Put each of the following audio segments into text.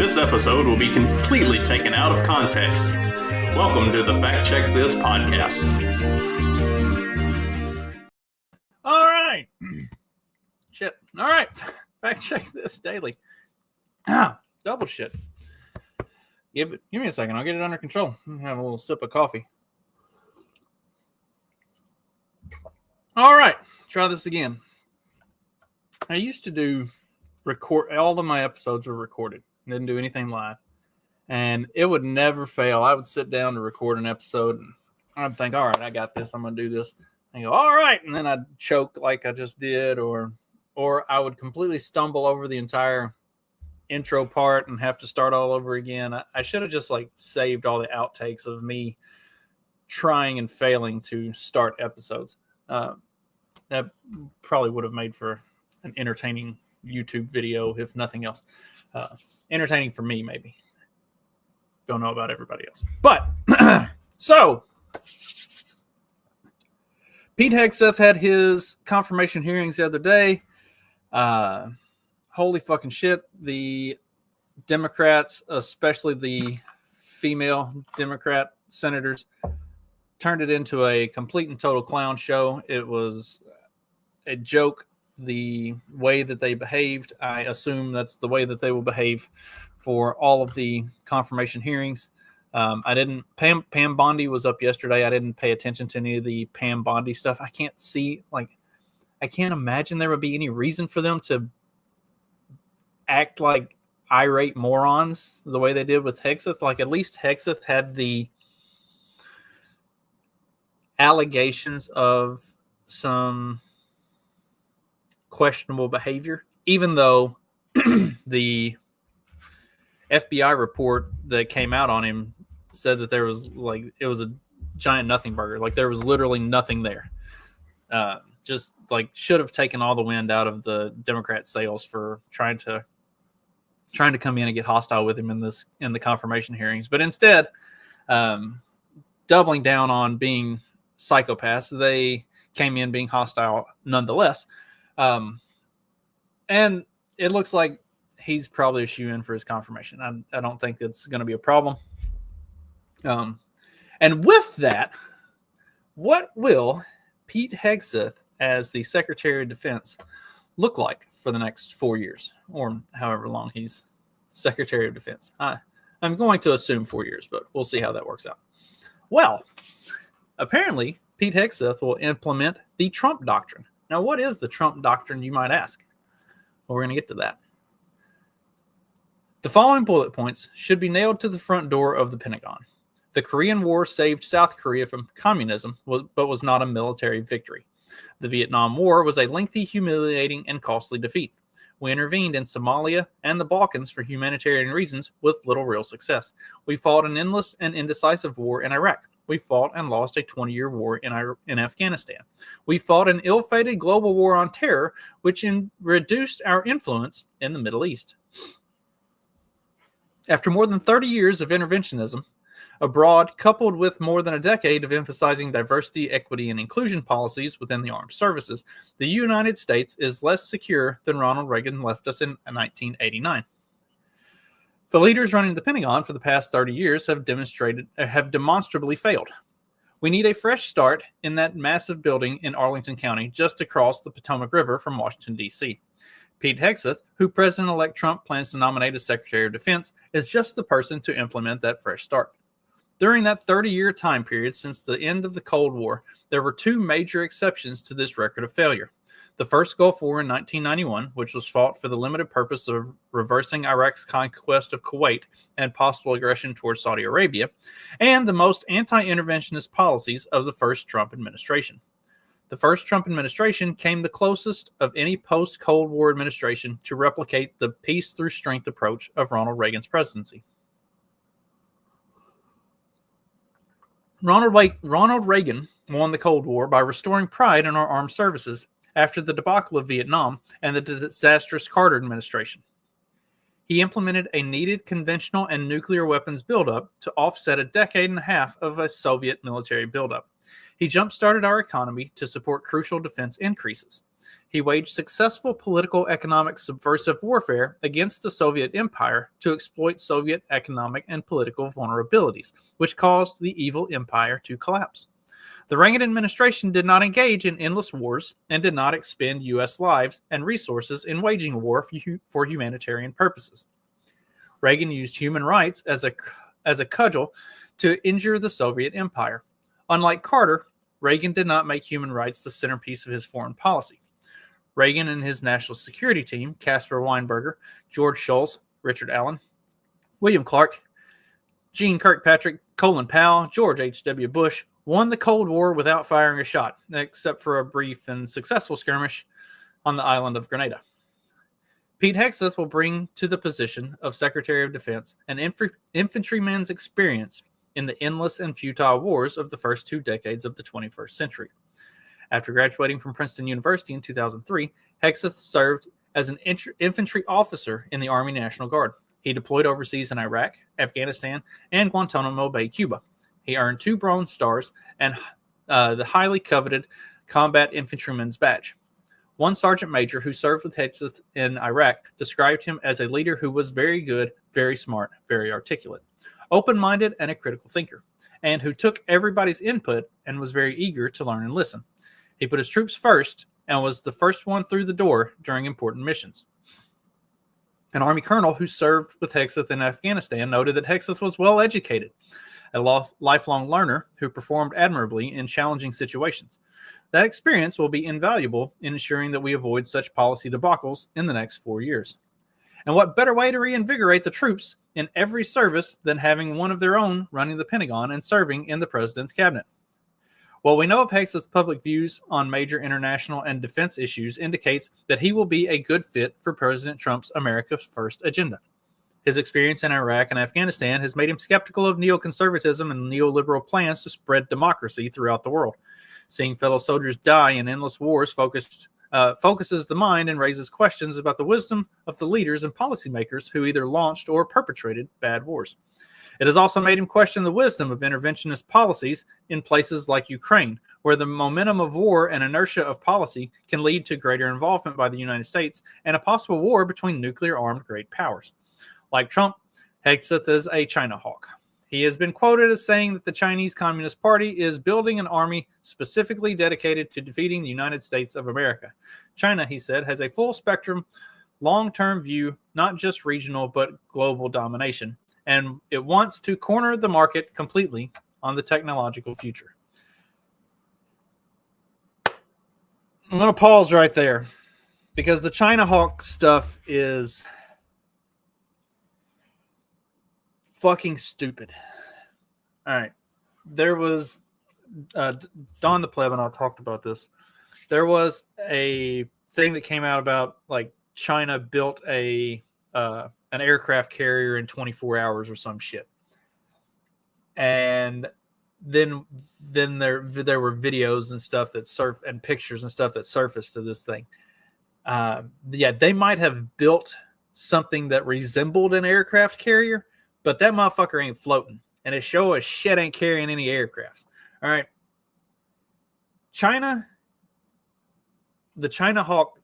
This episode will be completely taken out of context. Welcome to the Fact Check This podcast. All right. Shit. All right. Fact Check This daily. Double shit. Give me a second. I'll get it under control. Have a little sip of coffee. All right. Try this again. I used to record. All of my episodes were recorded. Didn't do anything live. And it would never fail. I would sit down to record an episode and I'd think, all right, I got this. I'm going to do this. And go, all right. And then I'd choke like I just did, or I would completely stumble over the entire intro part and have to start all over again. I should have just saved all the outtakes of me trying and failing to start episodes. That probably would have made for an entertaining YouTube video, if nothing else. Entertaining for me, maybe. Don't know about everybody else. But, so, Pete Hegseth had his confirmation hearings the other day. Holy fucking shit. The Democrats, especially the female Democrat senators, turned it into a complete and total clown show. It was a joke. The way that they behaved, I assume that's the way that they will behave for all of the confirmation hearings. Pam Bondi was up yesterday. I didn't pay attention to any of the Pam Bondi stuff. I can't imagine there would be any reason for them to act like irate morons the way they did with Hegseth. At least Hegseth had the allegations of some questionable behavior, even though the FBI report that came out on him said that there was it was a giant nothing burger. There was literally nothing there. Should have taken all the wind out of the Democrat sails for trying to come in and get hostile with him in the confirmation hearings. But instead, doubling down on being psychopaths, they came in being hostile nonetheless. And it looks like he's probably a shoe-in for his confirmation. I don't think it's going to be a problem. And with that, what will Pete Hegseth as the Secretary of Defense look like for the next 4 years, or however long he's Secretary of Defense? I'm going to assume 4 years, but we'll see how that works out. Well, apparently, Pete Hegseth will implement the Trump Doctrine. Now, what is the Trump Doctrine, you might ask? Well, we're going to get to that. The following bullet points should be nailed to the front door of the Pentagon. The Korean War saved South Korea from communism, but was not a military victory. The Vietnam War was a lengthy, humiliating, and costly defeat. We intervened in Somalia and the Balkans for humanitarian reasons with little real success. We fought an endless and indecisive war in Iraq. We fought and lost a 20-year war in Afghanistan. We fought an ill-fated global war on terror, which reduced our influence in the Middle East. After more than 30 years of interventionism abroad, coupled with more than a decade of emphasizing diversity, equity, and inclusion policies within the armed services, the United States is less secure than Ronald Reagan left us in 1989. The leaders running the Pentagon for the past 30 years have demonstrably failed. We need a fresh start in that massive building in Arlington County, just across the Potomac River from Washington, D.C. Pete Hegseth, who President-elect Trump plans to nominate as Secretary of Defense, is just the person to implement that fresh start. During that 30-year time period since the end of the Cold War, there were two major exceptions to this record of failure. The first Gulf War in 1991, which was fought for the limited purpose of reversing Iraq's conquest of Kuwait and possible aggression towards Saudi Arabia, and the most anti-interventionist policies of the first Trump administration. The first Trump administration came the closest of any post-Cold War administration to replicate the peace through strength approach of Ronald Reagan's presidency. Ronald Reagan won the Cold War by restoring pride in our armed services after the debacle of Vietnam and the disastrous Carter administration. He implemented a needed conventional and nuclear weapons buildup to offset a decade and a half of a Soviet military buildup. He jump-started our economy to support crucial defense increases. he waged successful political economic subversive warfare against the Soviet Empire to exploit Soviet economic and political vulnerabilities, which caused the evil empire to collapse. The Reagan administration did not engage in endless wars and did not expend U.S. lives and resources in waging war for humanitarian purposes. Reagan used human rights as a cudgel to injure the Soviet Empire. Unlike Carter, Reagan did not make human rights the centerpiece of his foreign policy. Reagan and his national security team, Caspar Weinberger, George Shultz, Richard Allen, William Clark, Gene Kirkpatrick, Colin Powell, George H.W. Bush, won the Cold War without firing a shot, except for a brief and successful skirmish on the island of Grenada. Pete Hegseth will bring to the position of Secretary of Defense an infantryman's experience in the endless and futile wars of the first 2 decades of the 21st century. After graduating from Princeton University in 2003, Hegseth served as an infantry officer in the Army National Guard. He deployed overseas in Iraq, Afghanistan, and Guantanamo Bay, Cuba. He earned 2 Bronze Stars and the highly coveted Combat Infantryman's Badge. One sergeant major who served with Hegseth in Iraq described him as a leader who was very good, very smart, very articulate, open-minded, and a critical thinker, and who took everybody's input and was very eager to learn and listen. He put his troops first and was the first one through the door during important missions. An Army colonel who served with Hegseth in Afghanistan noted that Hegseth was well-educated, a lifelong learner who performed admirably in challenging situations. That experience will be invaluable in ensuring that we avoid such policy debacles in the next 4 years. And what better way to reinvigorate the troops in every service than having one of their own running the Pentagon and serving in the president's cabinet? What we know of Hegseth's public views on major international and defense issues indicates that he will be a good fit for President Trump's America First agenda. His experience in Iraq and Afghanistan has made him skeptical of neoconservatism and neoliberal plans to spread democracy throughout the world. Seeing fellow soldiers die in endless wars focuses the mind and raises questions about the wisdom of the leaders and policymakers who either launched or perpetrated bad wars. It has also made him question the wisdom of interventionist policies in places like Ukraine, where the momentum of war and inertia of policy can lead to greater involvement by the United States and a possible war between nuclear-armed great powers. Like Trump, Hegseth is a China hawk. He has been quoted as saying that the Chinese Communist Party is building an army specifically dedicated to defeating the United States of America. China, he said, has a full-spectrum, long-term view, not just regional but global domination, and it wants to corner the market completely on the technological future. I'm going to pause right there because the China hawk stuff is fucking stupid. All right. There was Don the Pleb and I talked about this. There was a thing that came out about like China built an aircraft carrier in 24 hours or some shit. And then there were videos and stuff that and pictures and stuff that surfaced of this thing. Yeah, they might have built something that resembled an aircraft carrier, but that motherfucker ain't floating. And it sure as shit ain't carrying any aircrafts. All right. The China Hawk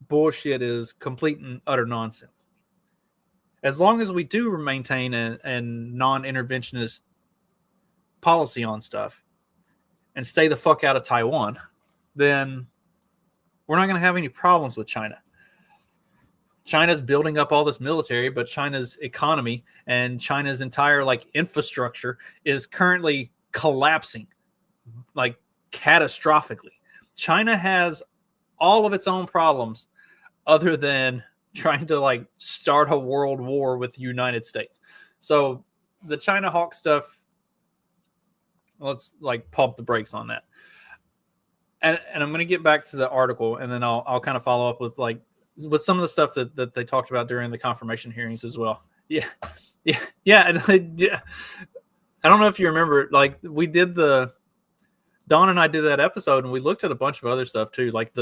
bullshit is complete and utter nonsense. As long as we do maintain a non-interventionist policy on stuff and stay the fuck out of Taiwan, then we're not going to have any problems with China. China's building up all this military, but China's economy and China's entire like infrastructure is currently collapsing like catastrophically. China has all of its own problems other than trying to like start a world war with the United States. So the China Hawk stuff, let's like pump the brakes on that. And I'm going to get back to the article, and then I'll kind of follow up with some of the stuff that they talked about during the confirmation hearings as well. Yeah. I don't know if you remember, like we did Don and I did that episode, and we looked at a bunch of other stuff too. Like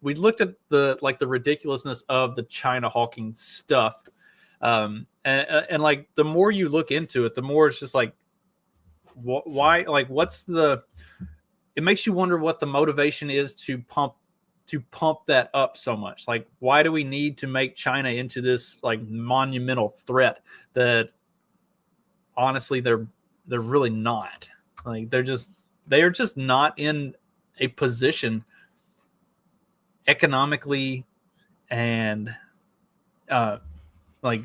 we looked at the ridiculousness of the China hawking stuff. And like the more you look into it, the more it's just like, why, like it makes you wonder what the motivation is to pump to pump that up so much? Like, why do we need to make China into this like monumental threat that honestly they're really not? Like, they are just not in a position economically and like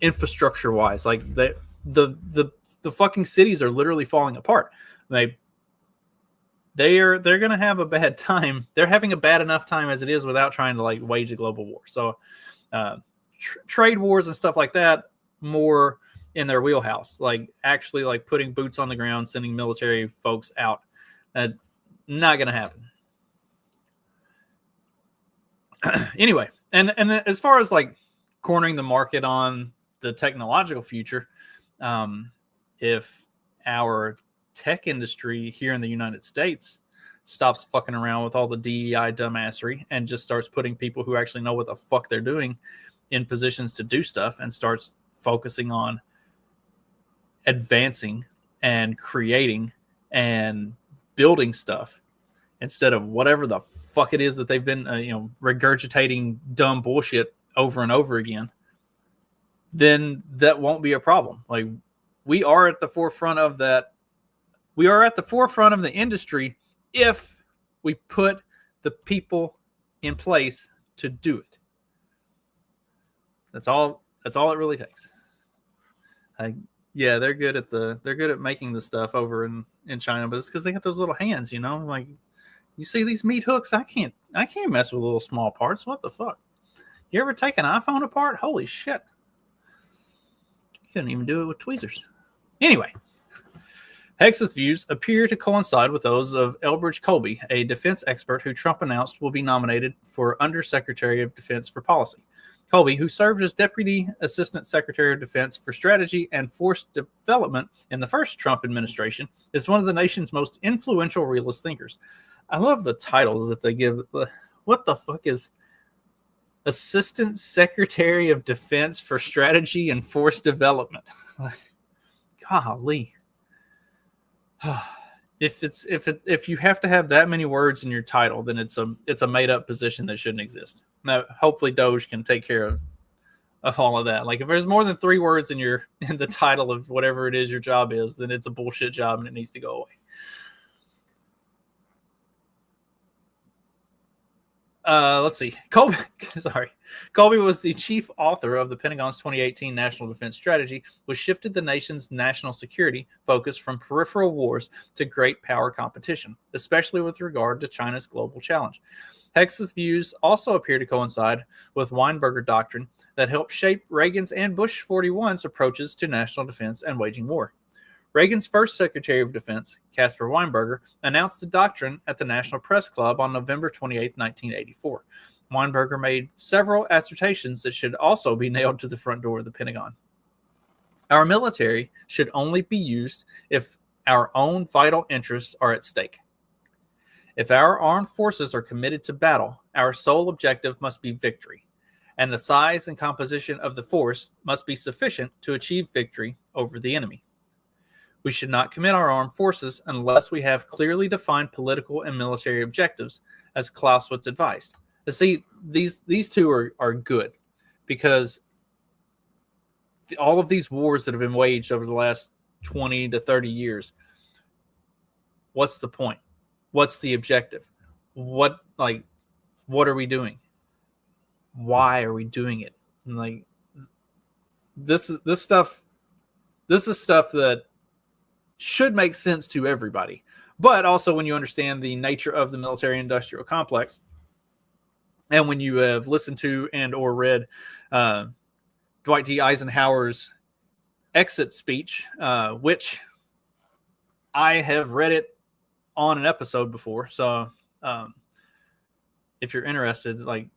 infrastructure wise. Like, the fucking cities are literally falling apart. They're going to have a bad time. They're having a bad enough time as it is without trying to like wage a global war. So trade wars and stuff like that, more in their wheelhouse. Like, actually like putting boots on the ground, sending military folks out. Not going to happen. Anyway, and as far as like cornering the market on the technological future, if our tech industry here in the United States stops fucking around with all the DEI dumbassery and just starts putting people who actually know what the fuck they're doing in positions to do stuff and starts focusing on advancing and creating and building stuff instead of whatever the fuck it is that they've been regurgitating dumb bullshit over and over again, then that won't be a problem. Like, we are at the forefront of that. We are at the forefront of the industry if we put the people in place to do it. That's all it really takes. Yeah, they're good at making the stuff over in China, but it's because they got those little hands, like, you see these meat hooks? I can't mess with little small parts. What the fuck? You ever take an iPhone apart? Holy shit. You couldn't even do it with tweezers. Anyway, Hegseth's views appear to coincide with those of Elbridge Colby, a defense expert who Trump announced will be nominated for Undersecretary of Defense for Policy. Colby, who served as Deputy Assistant Secretary of Defense for Strategy and Force Development in the first Trump administration, is one of the nation's most influential realist thinkers. I love the titles that they give. What the fuck is Assistant Secretary of Defense for Strategy and Force Development? Golly. If you have to have that many words in your title, then it's a made up position that shouldn't exist. Now, hopefully Doge can take care of all of that. Like, if there's more than 3 words in the title of whatever it is your job is, then it's a bullshit job and it needs to go away. Let's see. Colby was the chief author of the Pentagon's 2018 National Defense Strategy, which shifted the nation's national security focus from peripheral wars to great power competition, especially with regard to China's global challenge. Hegseth's views also appear to coincide with Weinberger Doctrine that helped shape Reagan's and Bush 41's approaches to national defense and waging war. Reagan's first Secretary of Defense, Caspar Weinberger, announced the doctrine at the National Press Club on November 28, 1984. Weinberger made several assertions that should also be nailed to the front door of the Pentagon. Our military should only be used if our own vital interests are at stake. If our armed forces are committed to battle, our sole objective must be victory, and the size and composition of the force must be sufficient to achieve victory over the enemy. We should not commit our armed forces unless we have clearly defined political and military objectives, as Clausewitz advised. See, these two are good, because all of these wars that have been waged over the last 20 to 30 years, what's the point? What's the objective? What are we doing? Why are we doing it? And like, this is stuff that should make sense to everybody. But also, when you understand the nature of the military-industrial complex, and when you have listened to and or read Dwight D. Eisenhower's exit speech, which I have read it on an episode before. So if you're interested, like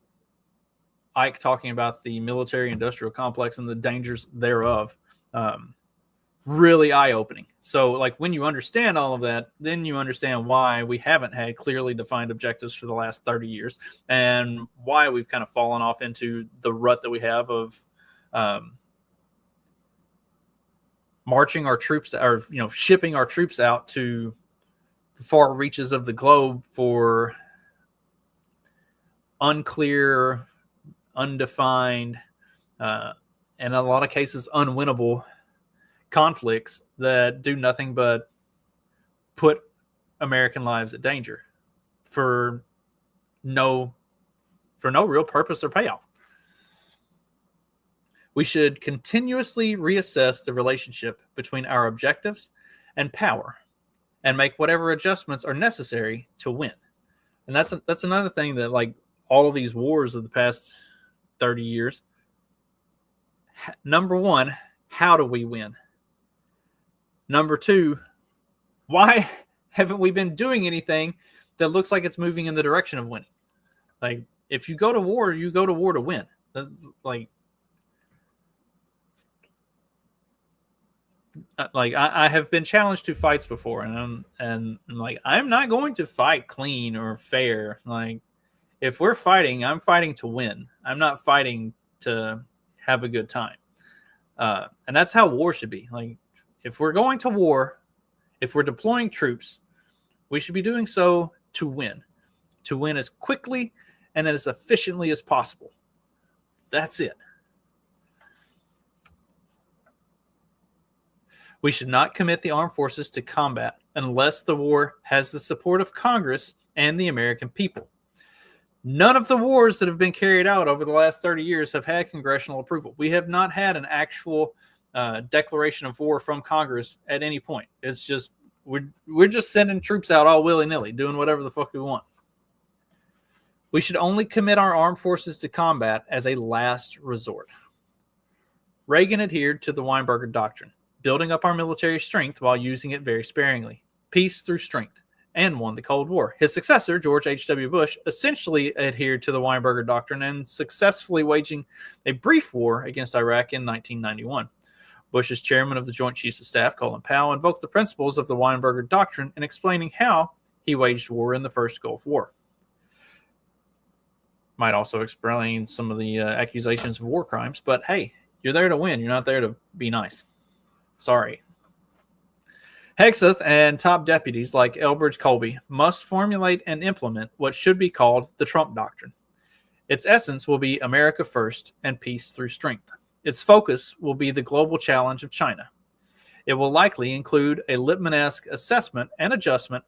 Ike talking about the military-industrial complex and the dangers thereof, really eye-opening. So like, when you understand all of that, then you understand why we haven't had clearly defined objectives for the last 30 years and why we've kind of fallen off into the rut that we have of marching our troops, or shipping our troops out to the far reaches of the globe for unclear, undefined, in a lot of cases unwinnable conflicts that do nothing but put American lives at danger for no real purpose or payoff. We should continuously reassess the relationship between our objectives and power and make whatever adjustments are necessary to win. And that's another thing that, like, all of these wars of the past 30 years, number one, how do we win? Number two, why haven't we been doing anything that looks like it's moving in the direction of winning? Like, if you go to war, you go to war to win. That's like I have been challenged to fights before, and I'm like, I'm not going to fight clean or fair. Like, if we're fighting, I'm fighting to win. I'm not fighting to have a good time. And that's how war should be. Like, if we're going to war, if we're deploying troops, we should be doing so to win as quickly and as efficiently as possible. That's it. We should not commit the armed forces to combat unless the war has the support of Congress and the American people. None of the wars that have been carried out over the last 30 years have had congressional approval. We have not had an actual declaration of war from Congress at any point. It's just we're just sending troops out all willy-nilly, doing whatever the fuck we want. We should only commit our armed forces to combat as a last resort. Reagan adhered to the Weinberger Doctrine, building up our military strength while using it very sparingly. Peace through strength, and won the Cold War. His successor, George H.W. Bush, essentially adhered to the Weinberger Doctrine and successfully waging a brief war against Iraq in 1991. Bush's chairman of the Joint Chiefs of Staff, Colin Powell, invoked the principles of the Weinberger Doctrine in explaining how he waged war in the first Gulf War. Might also explain some of the accusations of war crimes, but hey, you're there to win. You're not there to be nice. Sorry. Hegseth and top deputies like Elbridge Colby must formulate and implement what should be called the Trump Doctrine. Its essence will be America first and peace through strength. Its focus will be the global challenge of China. It will likely include a Lippmann-esque assessment and adjustment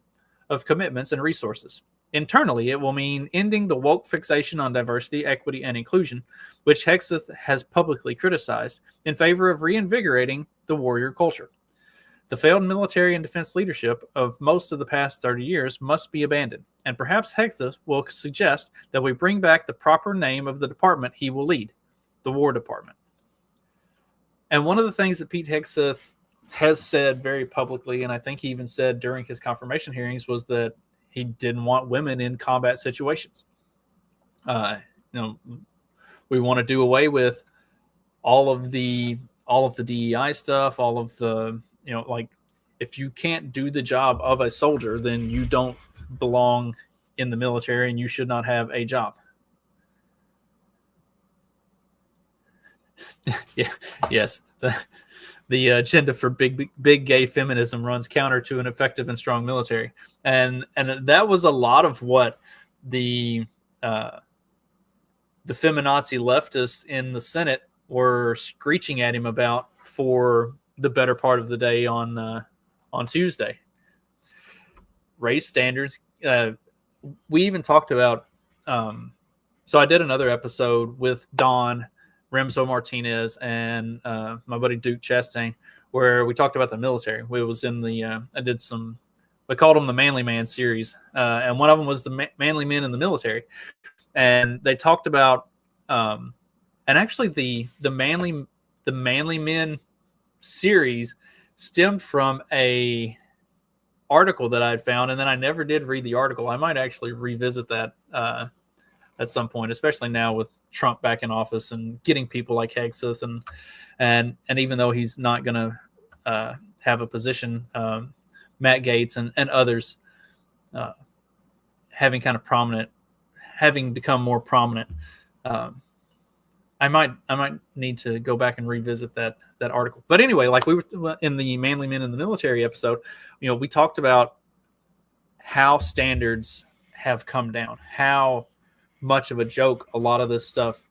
of commitments and resources. Internally, it will mean ending the woke fixation on diversity, equity, and inclusion, which Hegseth has publicly criticized, in favor of reinvigorating the warrior culture. The failed military and defense leadership of most of the past 30 years must be abandoned, and perhaps Hegseth will suggest that we bring back the proper name of the department he will lead, the War Department. And one of the things that Pete Hegseth has said very publicly, and I think he even said during his confirmation hearings, was that he didn't want women in combat situations. We want to do away with all of the DEI stuff, all of the, like, if you can't do the job of a soldier, then you don't belong in the military and you should not have a job. Yeah, yes. The agenda for big gay feminism runs counter to an effective and strong military, and that was a lot of what the feminazi leftists in the Senate were screeching at him about for the better part of the day on Tuesday. Raise standards. We even talked about. So I did another episode with Don Remso Martinez and my buddy Duke Chastain, where we talked about the military. We was in the we called them the Manly Man series, and one of them was the manly men in the military, and they talked about and actually the manly men series stemmed from a article that I'd found, and then I never did read the article. I might actually revisit that at some point, especially now with Trump back in office and getting people like Hegseth and even though he's not going to have a position, Matt Gaetz and others having become more prominent. I might need to go back and revisit that article. But anyway, like we were in the Manly Men in the Military episode, we talked about how standards have come down, how much of a joke. A lot of this stuff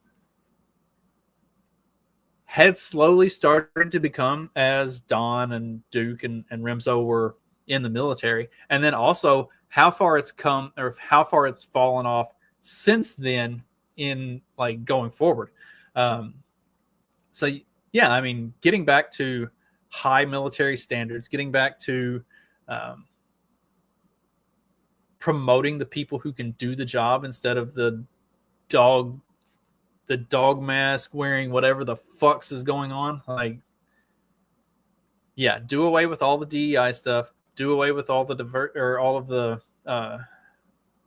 had slowly started to become as Don and Duke and Remso were in the military. And then also how far it's come or how far it's fallen off since then in like going forward. So yeah, I mean, getting back to high military standards, getting back to promoting the people who can do the job instead of the dog mask wearing whatever the fucks is going on. Like, yeah, do away with all the DEI stuff, do away with all the all of the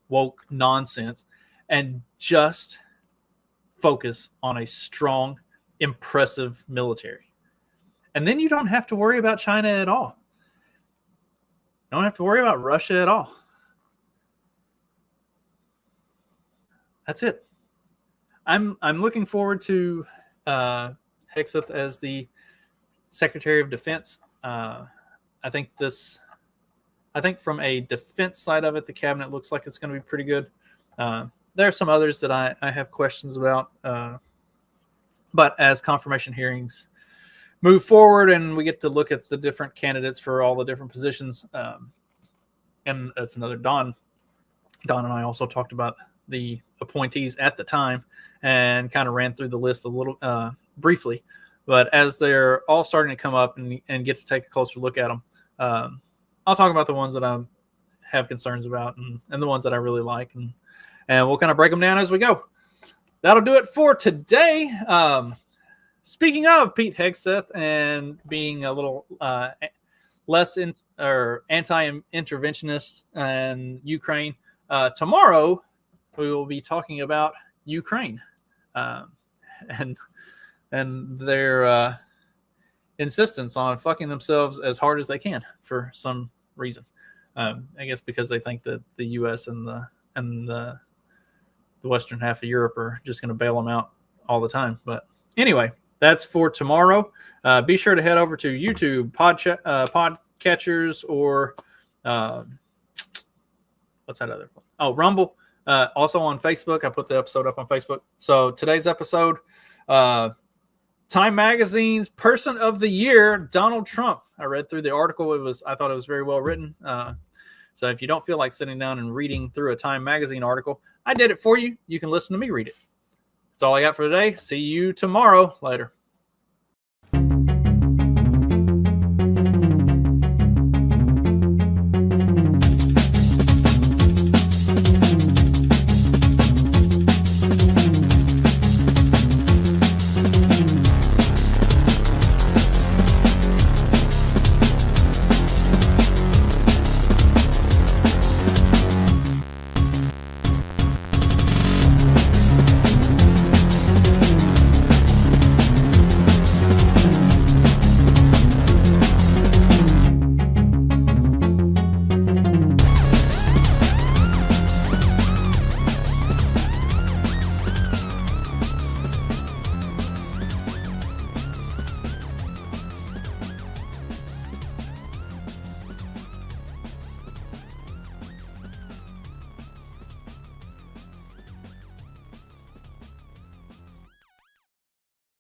woke nonsense, and just focus on a strong, impressive military. And then you don't have to worry about China at all. You don't have to worry about Russia at all. That's it. I'm looking forward to Hegseth as the Secretary of Defense. I think from a defense side of it, the cabinet looks like it's going to be pretty good. There are some others that I have questions about. But as confirmation hearings move forward and we get to look at the different candidates for all the different positions, and that's another Don and I also talked about the appointees at the time and kind of ran through the list a little briefly. But as they're all starting to come up and get to take a closer look at them, I'll talk about the ones that I have concerns about and the ones that I really like. And we'll kind of break them down as we go. That'll do it for today. Speaking of Pete Hegseth and being a little less anti-interventionist in Ukraine, tomorrow we will be talking about Ukraine and their insistence on fucking themselves as hard as they can for some reason. I guess because they think that the U.S. and the western half of Europe are just going to bail them out all the time. But anyway, that's for tomorrow. Be sure to head over to YouTube, podcatchers, or what's that other one? Oh, Rumble. Also on Facebook. I put the episode up on Facebook. So today's episode, Time Magazine's Person of the Year, Donald Trump. I read through the article. I thought it was very well written. So if you don't feel like sitting down and reading through a Time Magazine article, I did it for you. You can listen to me read it. That's all I got for today. See you tomorrow. Later.